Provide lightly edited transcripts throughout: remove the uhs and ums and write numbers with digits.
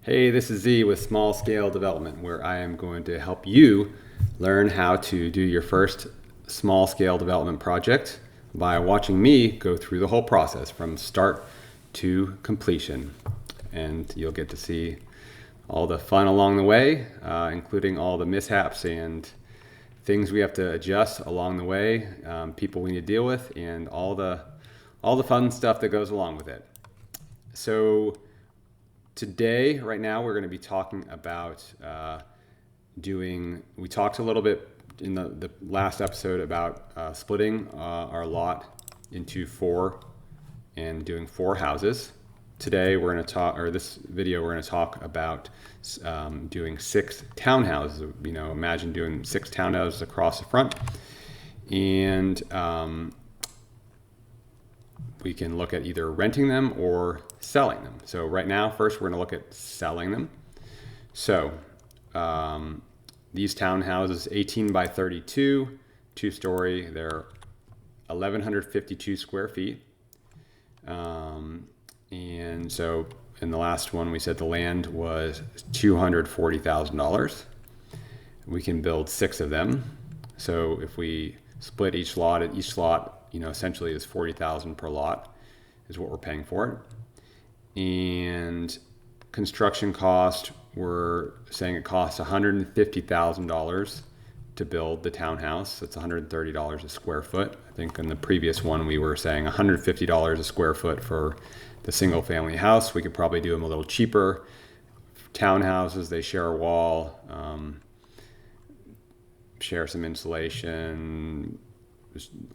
Hey, this is Z with Small Scale Development, where I am going to help you learn how to do your first small scale development project by watching me go through the whole process from start to completion. And you'll get to see all the fun along the way, including all the mishaps and things we have to adjust along the way, people we need to deal with, and all the fun stuff that goes along with it. So today, right now, we're going to be talking about we talked a little bit in the last episode about splitting our lot into four and doing four houses. Today, we're going to talk, or this video, we're going to talk about doing 6 townhouses. You know, imagine doing 6 townhouses across the front. And we can look at either renting them or selling them. So right now, first, we're going to look at selling them. So these townhouses, 18 by 32, 2-story, they're 1,152 square feet. And so in the last one, we said the land was $240,000. We can build 6 of them. So if we split each lot, essentially is $40,000 per lot is what we're paying for it. And construction cost, we're saying it costs $150,000 to build the townhouse. That's $130 a square foot. I think in the previous one we were saying $150 a square foot for the single family house. We could probably do them a little cheaper. Townhouses, they share a wall, share some insulation,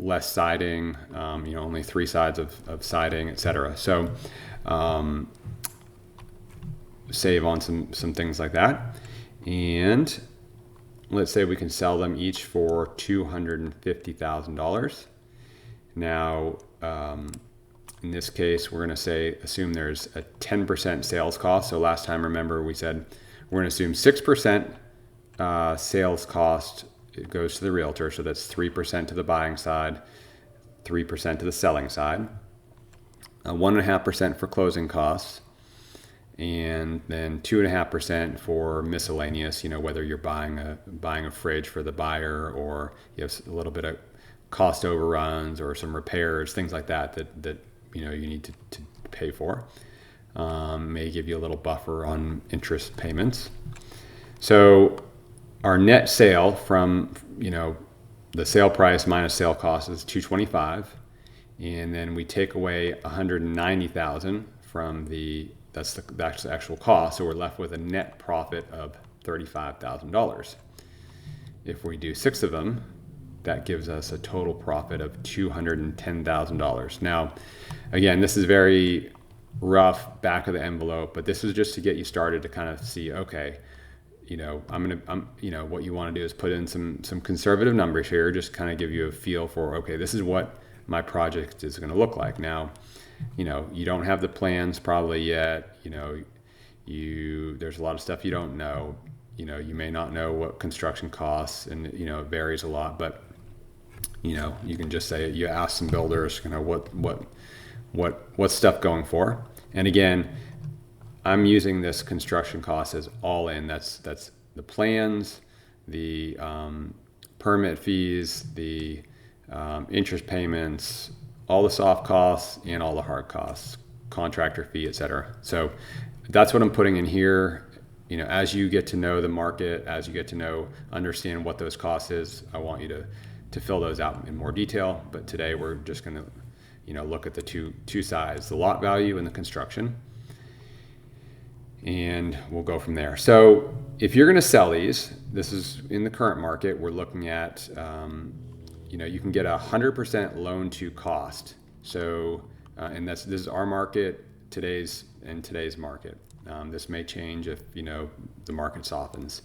less siding, only 3 sides of siding, etc. So save on some things like that. And let's say we can sell them each for $250,000. Now, in this case, we're going to assume there's a 10% sales cost. So last time, remember, we said we're going to assume 6% sales cost. It goes to the realtor, so that's 3% to the buying side, 3% to the selling side, 1.5% for closing costs, and then 2.5% for miscellaneous. Whether you're buying a fridge for the buyer, or you have a little bit of cost overruns or some repairs, things like that you need to pay for. May give you a little buffer on interest payments. So our net sale from, the sale price minus sale cost is $225, and then we take away $190,000 from that's the actual cost, so we're left with a net profit of $35,000. If we do 6 of them, that gives us a total profit of $210,000. Now, again, this is very rough, back of the envelope, but this is just to get you started to kind of see, okay, what you want to do is put in some conservative numbers here, just kind of give you a feel for, okay, this is what my project is going to look like. Now, you don't have the plans probably yet. There's a lot of stuff you don't know. You may not know what construction costs, and it varies a lot. But you can just say, you ask some builders, what's stuff going for. And again, I'm using this construction cost as all in. That's the plans, the permit fees, the interest payments, all the soft costs, and all the hard costs, contractor fee, etc. So that's what I'm putting in here. As you get to know the market, as you get to understand what those costs is, I want you to fill those out in more detail. But today we're just going to look at the two sides, the lot value and the construction. And we'll go from there. So if you're going to sell these, this is in the current market, we're looking at, you can get 100% loan to cost. So, and this is our market, today's market. This may change if, the market softens.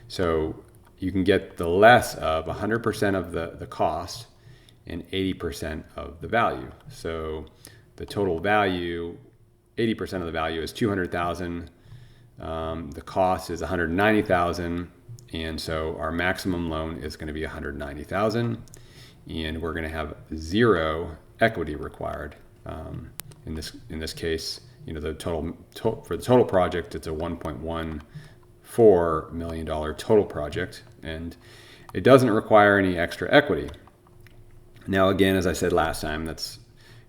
So you can get the less of 100% of the cost and 80% of the value. So the total value, 80% of the value is $200,000. The cost is $190,000, and so our maximum loan is going to be $190,000, and we're going to have 0 equity required. In this case, the for the total project, it's a $1.14 million total project, and it doesn't require any extra equity. Now, again, as I said last time, that's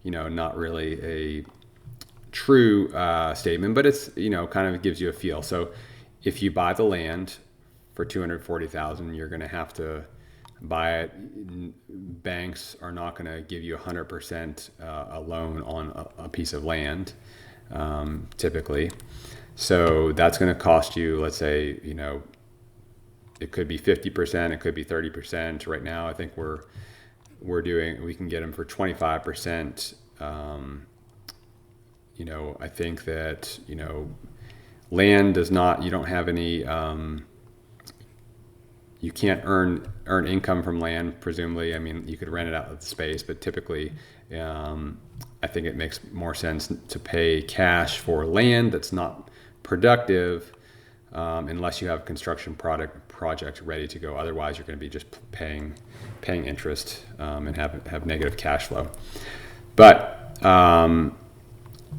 not really a true statement, but it's kind of gives you a feel. So if you buy the land for $240,000, you're going to have to buy it. Banks are not going to give you 100% a loan on a piece of land, typically. So that's going to cost you, let's say, it could be 50%, it could be 30%. Right now, I think we can get them for 25%. I think that, land does not, you don't have any, you can't earn income from land, presumably. I mean, you could rent it out of the space, but typically, I think it makes more sense to pay cash for land that's not productive, unless you have a construction project ready to go. Otherwise, you're going to be just paying interest, and have negative cash flow. But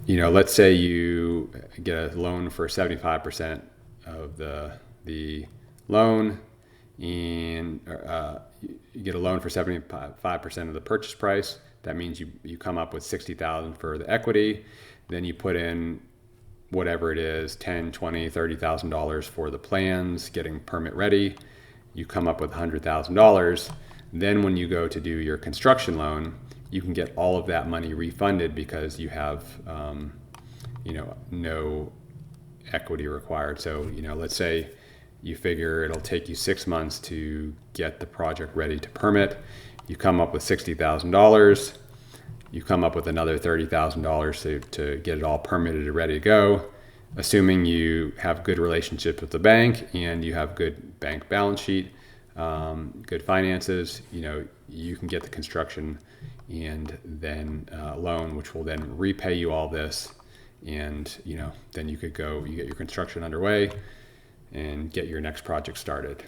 let's say you get a loan for 75% of the loan, and you get a loan for 75% of the purchase price. That means you come up with $60,000 for the equity. Then you put in whatever it is, $10,000, $20,000, $30,000 for the plans, getting permit ready. You come up with $100,000. Then when you go to do your construction loan, you can get all of that money refunded because you have no equity required. So let's say you figure it'll take you 6 months to get the project ready to permit. You come up with $60,000. You come up with another $30,000 to get it all permitted and ready to go. Assuming you have good relationships with the bank and you have good bank balance sheet, good finances, you can get the construction and then loan, which will then repay you all this. And, then you get your construction underway and get your next project started.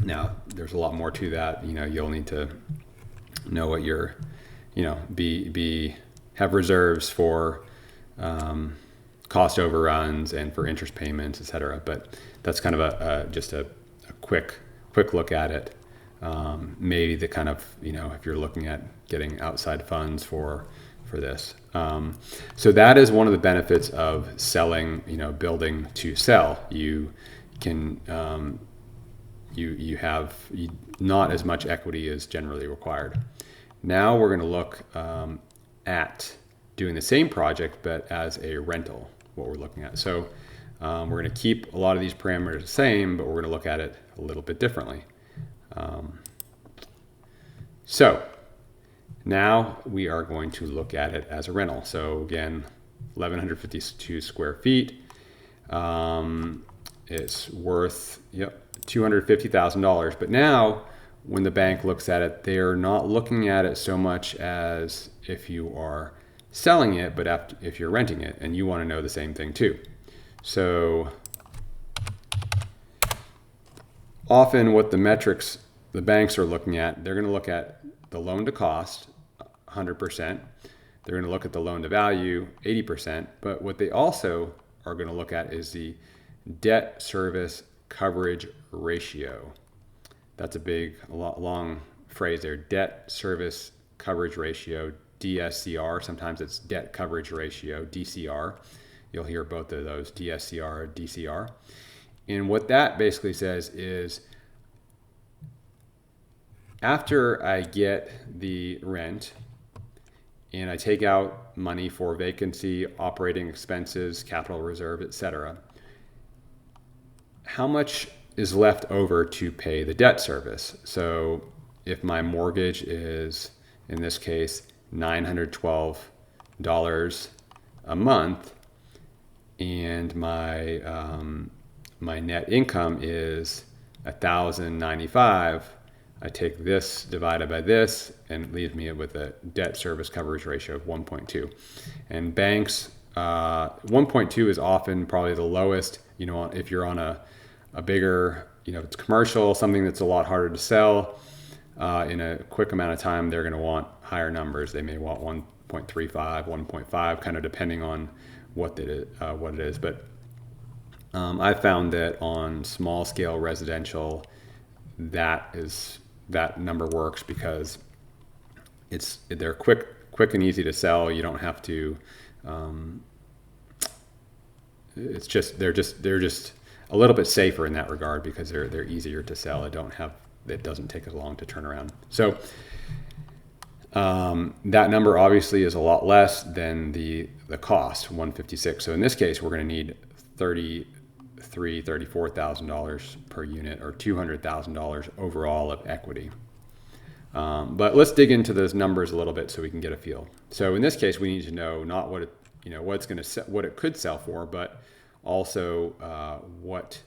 Now, there's a lot more to that. You'll need to know what your, have reserves for cost overruns and for interest payments, et cetera. But that's kind of just a quick look at it. Maybe the kind of, if you're looking at getting outside funds for this. So that is one of the benefits of selling, building to sell. You can, you have not as much equity as generally required. Now we're going to look at doing the same project, but as a rental, what we're looking at. So we're going to keep a lot of these parameters the same, but we're going to look at it a little bit differently. So now we are going to look at it as a rental. So again, 1,152 square feet. It's worth, $250,000. But now when the bank looks at it, they're not looking at it so much as if you are selling it, but if you're renting it, and you want to know the same thing too. So often what the metrics the banks are looking at, they're going to look at the loan to cost, 100%. They're going to look at the loan to value, 80%. But what they also are going to look at is the debt service coverage ratio. That's a long phrase there. Debt service coverage ratio, DSCR. Sometimes it's debt coverage ratio, DCR. You'll hear both of those, DSCR, DCR. And what that basically says is after I get the rent and I take out money for vacancy, operating expenses, capital reserve, etc., how much is left over to pay the debt service? So if my mortgage is, in this case, $912 a month, and my net income is $1,095, I take this divided by this, and it leaves me with a debt service coverage ratio of 1.2. And banks, 1.2 is often probably the lowest. If you're on a bigger, it's commercial, something that's a lot harder to sell in a quick amount of time, they're going to want higher numbers. They may want 0.35, 1.5, kind of depending on what it is. But I found that on small scale residential, that number works because they're quick and easy to sell. You don't have to. They're just a little bit safer in that regard because they're easier to sell. It doesn't take as long to turn around. So that number obviously is a lot less than the cost, $156. So in this case, we're going to need $34,000 per unit, or $200,000 overall of equity. But let's dig into those numbers a little bit so we can get a feel. So in this case, we need to know not what it could sell for, but also what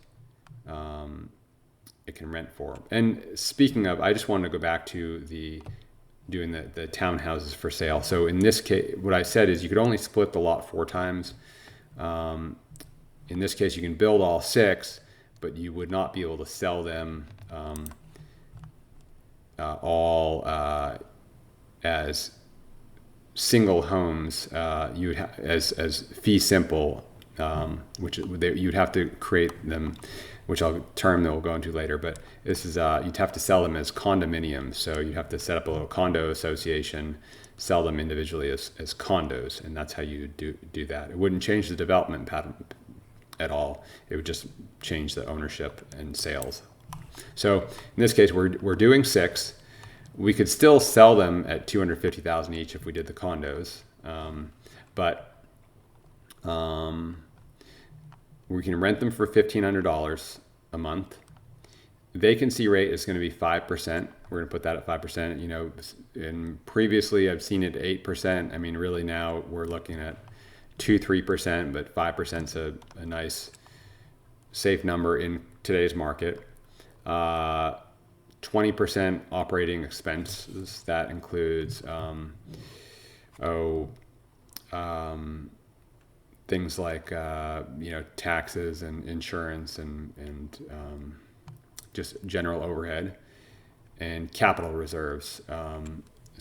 it can rent for. And speaking of, I just wanted to go back to doing the townhouses for sale. So in this case, what I said is you could only split the lot 4 times. In this case, you can build all 6, but you would not be able to sell them all as single homes. You would as fee simple, which you'd have to create them, which I'll term that we'll go into later. But this is you'd have to sell them as condominiums. So you'd have to set up a little condo association, sell them individually as condos, and that's how you do that. It wouldn't change the development pattern at all. It would just change the ownership and sales. So in this case, we're doing 6. We could still sell them at $250,000 each if we did the condos, but we can rent them for $1,500 a month. Vacancy rate is going to be 5%. We're going to put that at 5%. And previously I've seen it at 8%. I mean, really now we're looking at 2-3%, but 5% is a nice safe number in today's market. 20% operating expenses. That includes things like taxes and insurance and just general overhead, and capital reserves.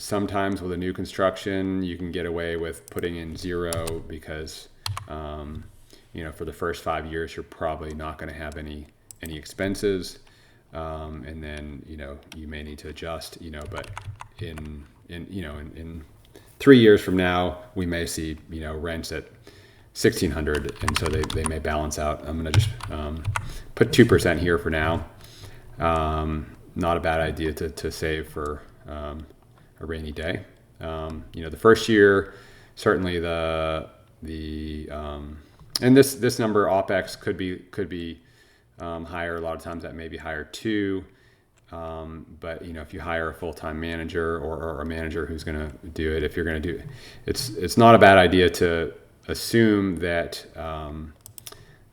Sometimes with a new construction, you can get away with putting in 0 because for the first 5 years you're probably not going to have any expenses, and then you may need to adjust. But in 3 years from now, we may see rents at $1,600, and so they may balance out. I'm going to just put 2% here for now. Not a bad idea to save for a rainy day. The first year, certainly and this number OpEx could be higher. A lot of times that may be higher too. But if you hire a full-time manager or a manager who's going to do it, if you're going to do it, it's not a bad idea to assume that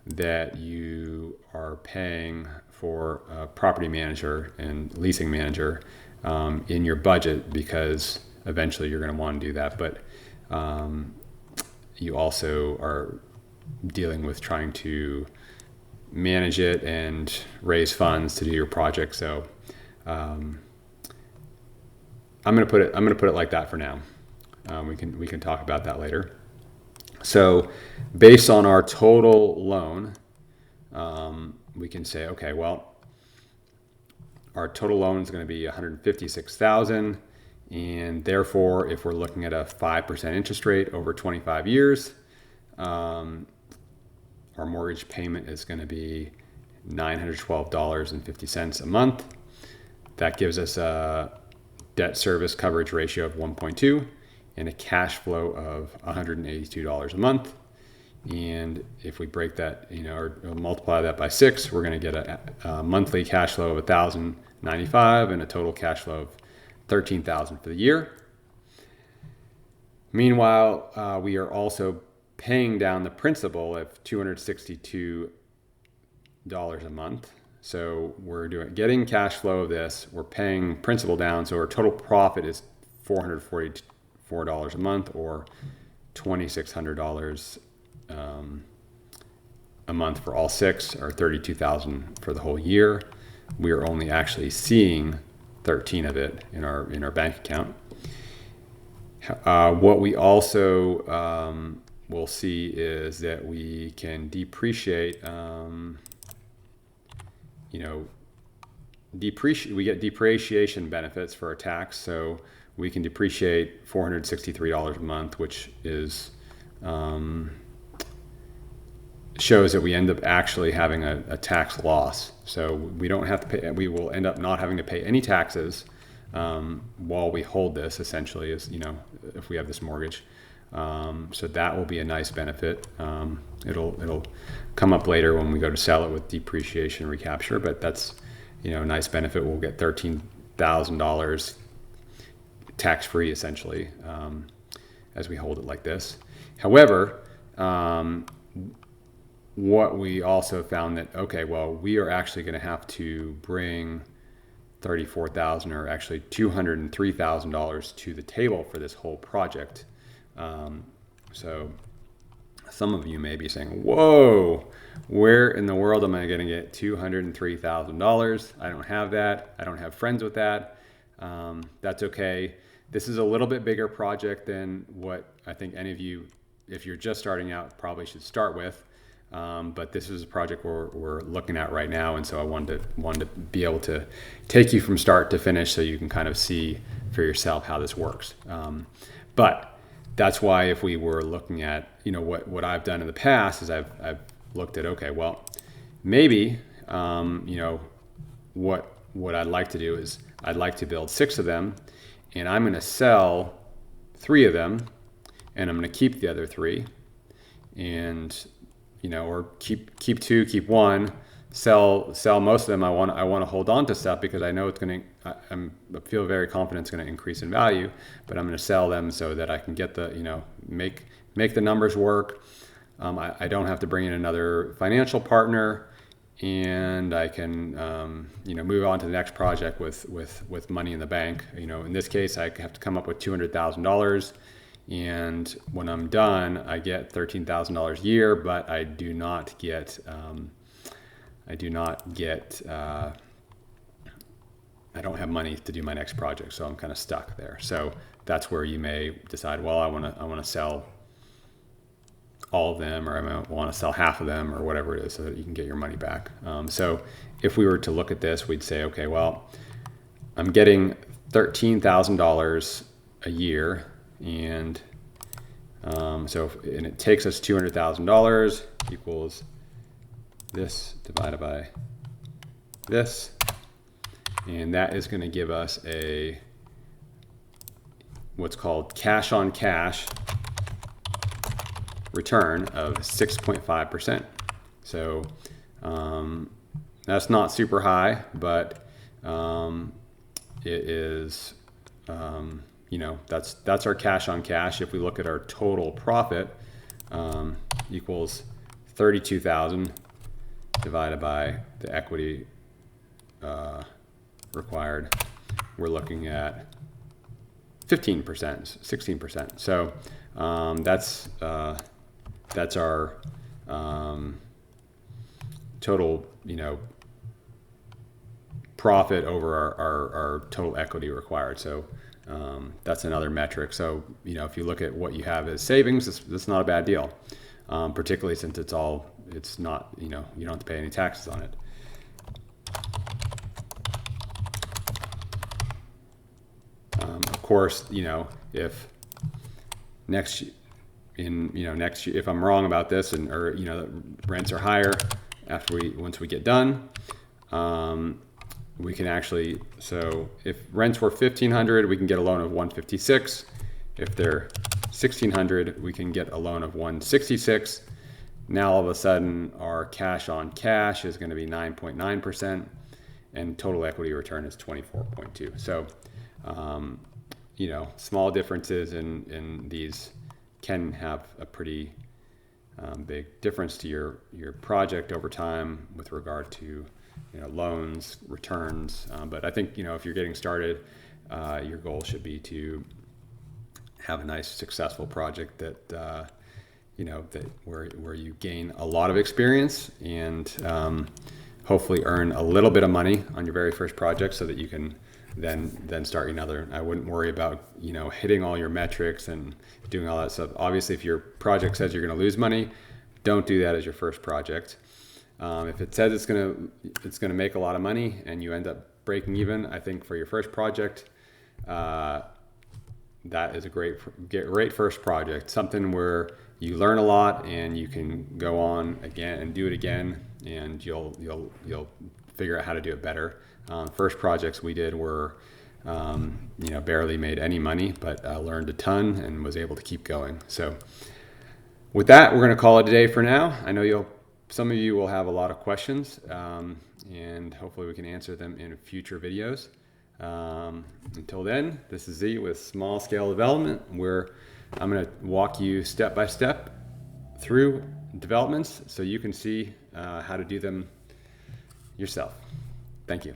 that you are paying for a property manager and leasing manager in your budget, because eventually you're going to want to do that. But you also are dealing with trying to manage it and raise funds to do your project. So I'm going to put it like that for now. We can talk about that later. So based on our total loan, we can say, okay, well, our total loan is going to be $156,000, and therefore, if we're looking at a 5% interest rate over 25 years, our mortgage payment is going to be $912.50 a month. That gives us a debt service coverage ratio of 1.2 and a cash flow of $182 a month. And if we break that, or multiply that by 6, we're going to get a monthly cash flow of $1,095 and a total cash flow of $13,000 for the year. Meanwhile, we are also paying down the principal of $262 a month. So we're getting cash flow of this. We're paying principal down. So our total profit is $444 a month, or $2,600 a month for all 6, or $32,000 for the whole year. We are only actually seeing 13 of it in our bank account. What we also will see is that we can depreciate, we get depreciation benefits for our tax. So we can depreciate $463 a month, which is shows that we end up actually having a tax loss. So we don't have to pay. We will end up not having to pay any taxes while we hold this. Essentially, is if we have this mortgage. So that will be a nice benefit. It'll come up later when we go to sell it with depreciation recapture, but that's a nice benefit. We'll get $13,000 tax free essentially as we hold it like this. However, what we also found that, we are actually going to have to bring $34,000 or actually $203,000 to the table for this whole project. So some of you may be saying, whoa, where in the world am I going to get $203,000? I don't have that. I don't have friends with that. That's okay. This is a little bit bigger project than what I think any of you, if you're just starting out, probably should start with. But this is a project we're looking at right now, and so I wanted to be able to take you from start to finish, so you can kind of see for yourself how this works. But that's why, if we were looking at what I've done in the past, is I've looked at maybe what I'd like to do is I'd like to build 6 of them, and I'm going to sell 3 of them, and I'm going to keep the other 3, and or keep 2, keep 1, sell most of them. I want to hold on to stuff because I know it's going to. I feel very confident it's going to increase in value, but I'm going to sell them so that I can get the make the numbers work. I don't have to bring in another financial partner, and I can move on to the next project with money in the bank. In this case, I have to come up with $200,000. And when I'm done, I get $13,000 a year, but I do not get. I don't have money to do my next project, so I'm kind of stuck there. So that's where you may decide, well, I want to sell all of them, or I want to sell half of them, or whatever it is, so that you can get your money back. So if we were to look at this, we'd say, okay, well, I'm getting $13,000 a year. And and it takes us $200,000 equals this divided by this, and that is going to give us what's called cash on cash return of 6.5%. So that's not super high, but it is. That's our cash on cash. If we look at our total profit, equals 32,000 divided by the equity required, we're looking at 15%, 16%. So that's our total, profit over our total equity required. So that's another metric. So, if you look at what you have as savings, that's not a bad deal, particularly since it's not, you don't have to pay any taxes on it. Of course, if next year, if I'm wrong about this, or rents are higher once we get done, we can actually, so if rents were $1,500, we can get a loan of $156. If they're $1,600, we can get a loan of $166. Now all of a sudden, our cash on cash is going to be 9.9%, and total equity return is 24.2. So, small differences in these can have a pretty big difference to your project over time with regard to loans, returns. But I think, if you're getting started, your goal should be to have a nice, successful project that, where you gain a lot of experience and hopefully earn a little bit of money on your very first project, so that you can then start another. I wouldn't worry about, hitting all your metrics and doing all that stuff. Obviously, if your project says you're going to lose money, don't do that as your first project. If it says it's going to make a lot of money and you end up breaking even, I think for your first project, that is a great first project. Something where you learn a lot and you can go on again and do it again, and you'll figure out how to do it better. First projects we did were, barely made any money, but learned a ton and was able to keep going. So with that, we're going to call it a day for now. I know some of you will have a lot of questions, and hopefully we can answer them in future videos. Until then, this is Z with Small Scale Development, where I'm going to walk you step by step through developments so you can see how to do them yourself. Thank you.